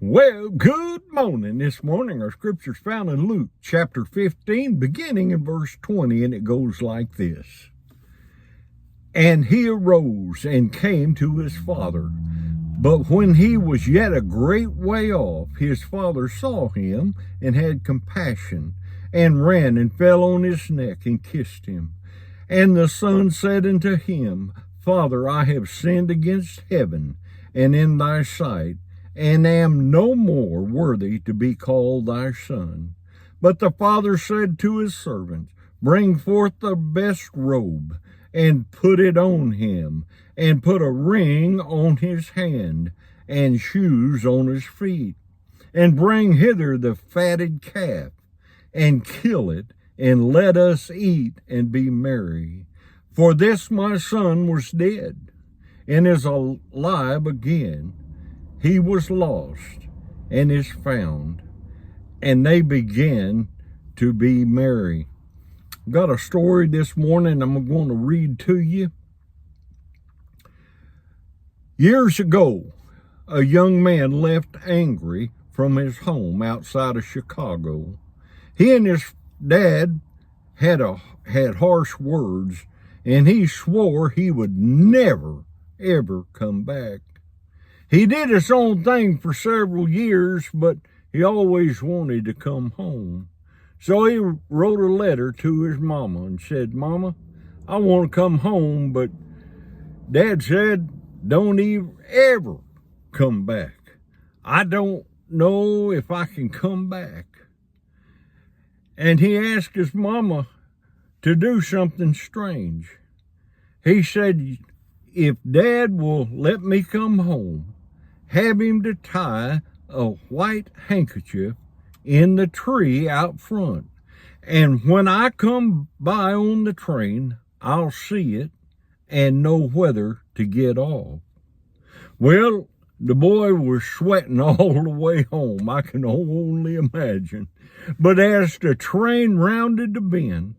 Well, good morning. This morning our scripture's found in Luke chapter 15, beginning in verse 20, and it goes like this. And he arose and came to his father. But when he was yet a great way off, his father saw him and had compassion, and ran and fell on his neck and kissed him. And the son said unto him, Father, I have sinned against heaven and in thy sight, and am no more worthy to be called thy son. But the father said to his servants, Bring forth the best robe, and put it on him, and put a ring on his hand, and shoes on his feet. And bring hither the fatted calf, and kill it, and let us eat and be merry. For this my son was dead, and is alive again. He was lost, and is found. And they began to be merry. Got a story this morning I'm going to read to you. Years ago, a young man left angry from his home outside of Chicago. He and his dad had harsh words, and he swore he would never, ever come back. He did his own thing for several years, but he always wanted to come home. So he wrote a letter to his mama and said, Mama, I want to come home, but Dad said, don't even ever come back. I don't know if I can come back. And he asked his mama to do something strange. He said, if Dad will let me come home, have him to tie a white handkerchief in the tree out front. And when I come by on the train, I'll see it and know whether to get off. Well, the boy was sweating all the way home. I can only imagine. But as the train rounded the bend,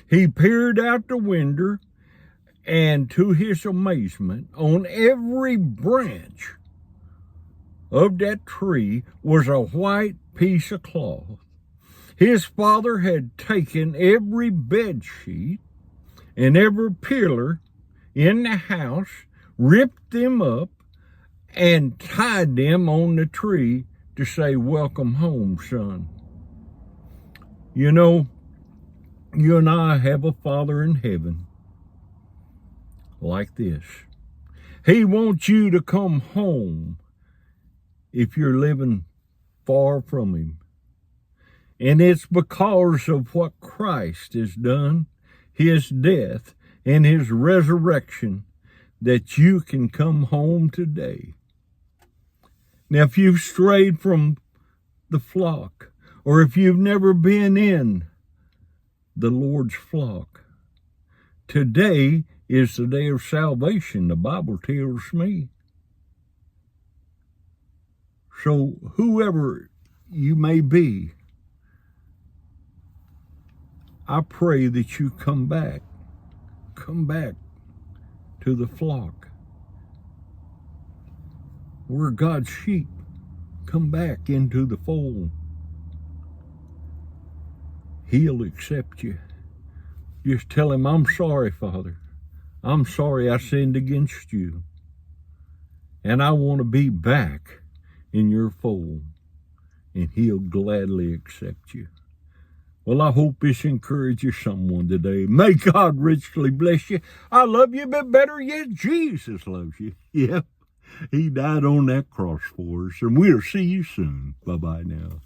he peered out the window, and to his amazement, on every branch of that tree was a white piece of cloth. His father had taken every bed sheet and every pillar in the house, ripped them up, and tied them on the tree to say, welcome home, son. You know, you and I have a Father in heaven like this. He wants you to come home if you're living far from him. And it's because of what Christ has done, his death and his resurrection, that you can come home today. Now, if you've strayed from the flock, or if you've never been in the Lord's flock, today is the day of salvation, the Bible tells me. So whoever you may be, I pray that you come back to the flock. We're God's sheep. Come back into the fold. He'll accept you. Just tell him, I'm sorry, Father. I'm sorry I sinned against you. And I want to be back in your fold. And he'll gladly accept you. Well, I hope this encourages someone today. May God richly bless you. I love you, but better yet, Jesus loves you. Yep, he died on that cross for us. And we'll see you soon. Bye-bye now.